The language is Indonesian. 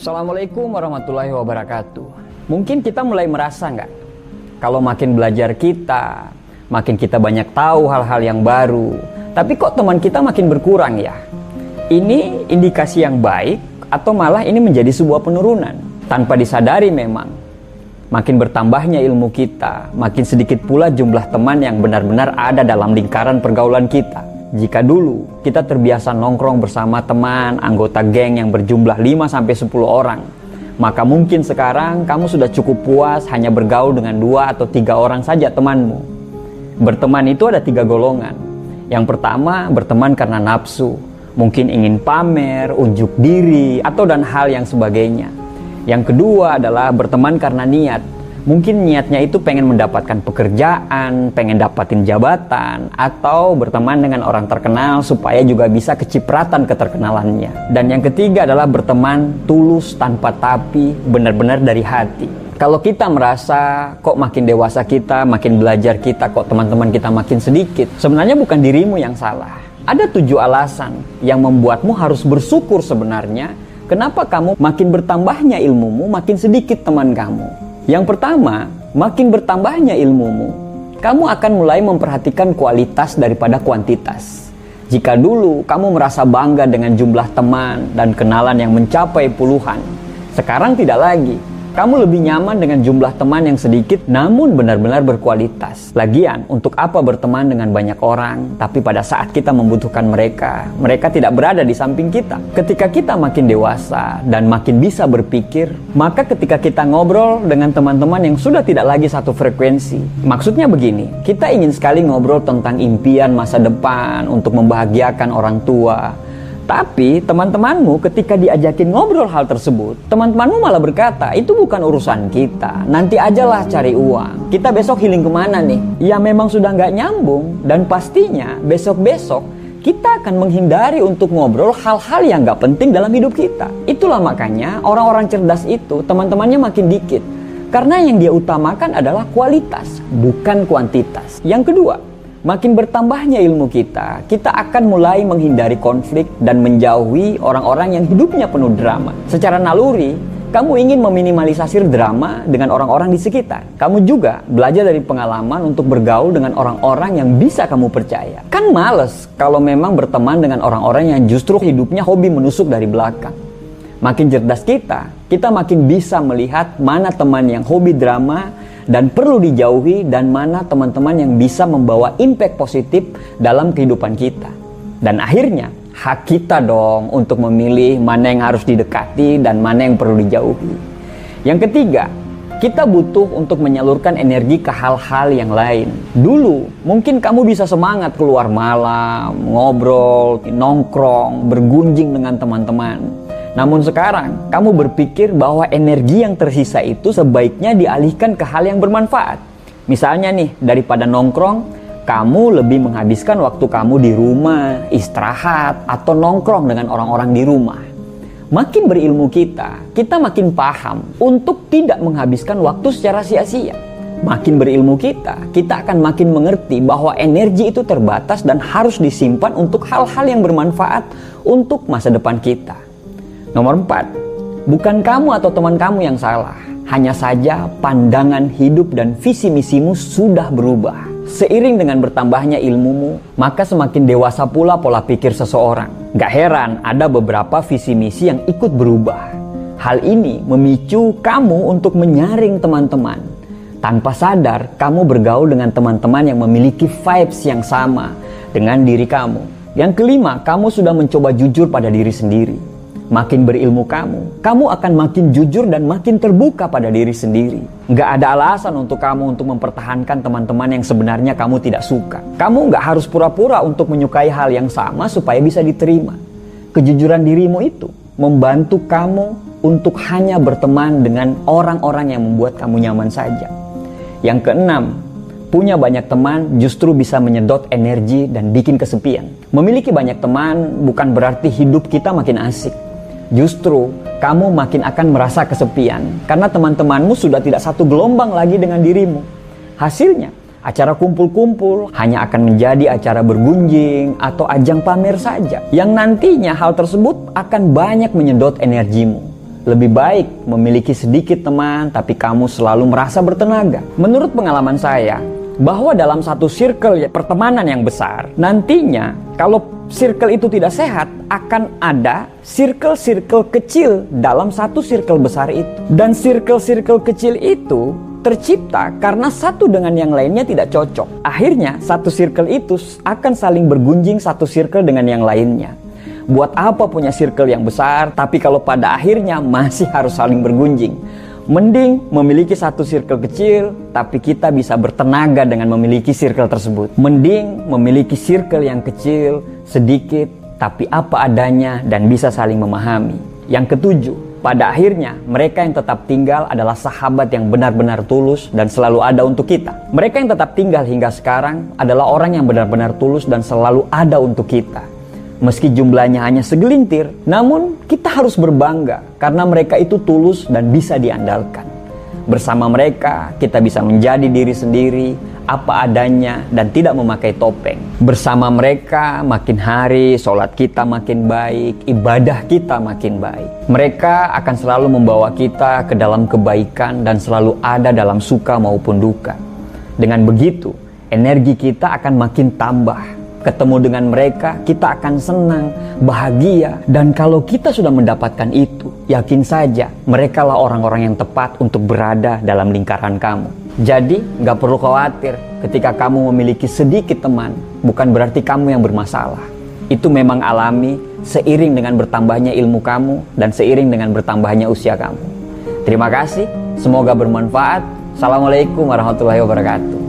Assalamualaikum warahmatullahi wabarakatuh. Mungkin kita mulai merasa nggak? Kalau makin belajar kita, makin kita banyak tahu hal-hal yang baru. Tapi kok teman kita makin berkurang ya? Ini indikasi yang baik atau malah ini menjadi sebuah penurunan? Tanpa disadari memang. Makin bertambahnya ilmu kita, makin sedikit pula jumlah teman yang benar-benar ada dalam lingkaran pergaulan kita. Jika dulu kita terbiasa nongkrong bersama teman, anggota geng yang berjumlah 5-10 orang, maka mungkin sekarang kamu sudah cukup puas hanya bergaul dengan 2 atau 3 orang saja temanmu. Berteman itu ada 3 golongan. Yang pertama, berteman karena nafsu, mungkin ingin pamer, unjuk diri, atau dan hal yang sebagainya. Yang kedua adalah berteman karena niat. Mungkin niatnya itu pengen mendapatkan pekerjaan, pengen dapatin jabatan, atau berteman dengan orang terkenal supaya juga bisa kecipratan keterkenalannya. Dan yang ketiga adalah berteman tulus tanpa tapi, benar-benar dari hati. Kalau kita merasa kok makin dewasa kita, makin belajar kita, kok teman-teman kita makin sedikit, sebenarnya bukan dirimu yang salah. Ada 7 alasan yang membuatmu harus bersyukur sebenarnya. Kenapa kamu makin bertambahnya ilmumu, makin sedikit teman kamu? Yang pertama, makin bertambahnya ilmumu, kamu akan mulai memperhatikan kualitas daripada kuantitas. Jika dulu kamu merasa bangga dengan jumlah teman dan kenalan yang mencapai puluhan, sekarang tidak lagi. Kamu lebih nyaman dengan jumlah teman yang sedikit namun benar-benar berkualitas. Lagian, untuk apa berteman dengan banyak orang, tapi pada saat kita membutuhkan mereka, mereka tidak berada di samping kita. Ketika kita makin dewasa dan makin bisa berpikir, maka ketika kita ngobrol dengan teman-teman yang sudah tidak lagi satu frekuensi. Maksudnya begini, kita ingin sekali ngobrol tentang impian masa depan untuk membahagiakan orang tua. Tapi teman-temanmu ketika diajakin ngobrol hal tersebut, teman-temanmu malah berkata, itu bukan urusan kita, nanti ajalah cari uang. Kita besok healing kemana nih? Ya memang sudah nggak nyambung, dan pastinya besok-besok kita akan menghindari untuk ngobrol hal-hal yang nggak penting dalam hidup kita. Itulah makanya orang-orang cerdas itu teman-temannya makin dikit. Karena yang dia utamakan adalah kualitas, bukan kuantitas. Yang kedua, makin bertambahnya ilmu kita, kita akan mulai menghindari konflik dan menjauhi orang-orang yang hidupnya penuh drama. Secara naluri, kamu ingin meminimalisasi drama dengan orang-orang di sekitar. Kamu juga belajar dari pengalaman untuk bergaul dengan orang-orang yang bisa kamu percaya. Kan males kalau memang berteman dengan orang-orang yang justru hidupnya hobi menusuk dari belakang. Makin cerdas kita makin bisa melihat mana teman yang hobi drama dan perlu dijauhi, dan mana teman-teman yang bisa membawa impact positif dalam kehidupan kita. Dan akhirnya hak kita dong untuk memilih mana yang harus didekati dan mana yang perlu dijauhi. Yang ketiga, kita butuh untuk menyalurkan energi ke hal-hal yang lain. Dulu mungkin kamu bisa semangat keluar malam, ngobrol, nongkrong, bergunjing dengan teman-teman. Namun sekarang, kamu berpikir bahwa energi yang tersisa itu sebaiknya dialihkan ke hal yang bermanfaat. Misalnya nih, daripada nongkrong, kamu lebih menghabiskan waktu kamu di rumah, istirahat, atau nongkrong dengan orang-orang di rumah. Makin berilmu kita makin paham untuk tidak menghabiskan waktu secara sia-sia. Makin berilmu kita akan makin mengerti bahwa energi itu terbatas dan harus disimpan untuk hal-hal yang bermanfaat untuk masa depan kita. Nomor 4, bukan kamu atau teman kamu yang salah. Hanya saja pandangan hidup dan visi misimu sudah berubah. Seiring dengan bertambahnya ilmumu, maka semakin dewasa pula pola pikir seseorang. Gak heran ada beberapa visi misi yang ikut berubah. Hal ini memicu kamu untuk menyaring teman-teman. Tanpa sadar, kamu bergaul dengan teman-teman yang memiliki vibes yang sama dengan diri kamu. Yang kelima, kamu sudah mencoba jujur pada diri sendiri. Makin berilmu kamu akan makin jujur dan makin terbuka pada diri sendiri. Nggak ada alasan untuk kamu untuk mempertahankan teman-teman yang sebenarnya kamu tidak suka. Kamu nggak harus pura-pura untuk menyukai hal yang sama supaya bisa diterima. Kejujuran dirimu itu membantu kamu untuk hanya berteman dengan orang-orang yang membuat kamu nyaman saja. Yang keenam, punya banyak teman justru bisa menyedot energi dan bikin kesepian. Memiliki banyak teman bukan berarti hidup kita makin asik. Justru kamu makin akan merasa kesepian karena teman-temanmu sudah tidak satu gelombang lagi dengan dirimu. Hasilnya, acara kumpul-kumpul hanya akan menjadi acara bergunjing atau ajang pamer saja, yang nantinya hal tersebut akan banyak menyedot energimu. Lebih baik memiliki sedikit teman, tapi kamu selalu merasa bertenaga. Menurut pengalaman saya, bahwa dalam satu circle pertemanan yang besar, nantinya kalau circle itu tidak sehat, akan ada circle-circle kecil dalam satu circle besar itu. Dan circle-circle kecil itu tercipta karena satu dengan yang lainnya tidak cocok. Akhirnya satu circle itu akan saling bergunjing satu circle dengan yang lainnya. Buat apa punya circle yang besar, tapi kalau pada akhirnya masih harus saling bergunjing? Mending memiliki satu circle kecil, tapi kita bisa bertenaga dengan memiliki circle tersebut. Mending memiliki circle yang kecil, sedikit, tapi apa adanya dan bisa saling memahami. Yang ketujuh, pada akhirnya mereka yang tetap tinggal adalah sahabat yang benar-benar tulus dan selalu ada untuk kita. Mereka yang tetap tinggal hingga sekarang adalah orang yang benar-benar tulus dan selalu ada untuk kita. Meski jumlahnya hanya segelintir, namun kita harus berbangga karena mereka itu tulus dan bisa diandalkan. Bersama mereka, kita bisa menjadi diri sendiri, apa adanya, dan tidak memakai topeng. Bersama mereka, makin hari sholat kita makin baik, ibadah kita makin baik. Mereka akan selalu membawa kita ke dalam kebaikan dan selalu ada dalam suka maupun duka. Dengan begitu, energi kita akan makin tambah. Ketemu dengan mereka, kita akan senang, bahagia. Dan kalau kita sudah mendapatkan itu, yakin saja mereka lah orang-orang yang tepat untuk berada dalam lingkaran kamu. Jadi, gak perlu khawatir ketika kamu memiliki sedikit teman, bukan berarti kamu yang bermasalah. Itu memang alami, seiring dengan bertambahnya ilmu kamu, dan seiring dengan bertambahnya usia kamu. Terima kasih, semoga bermanfaat. Assalamualaikum warahmatullahi wabarakatuh.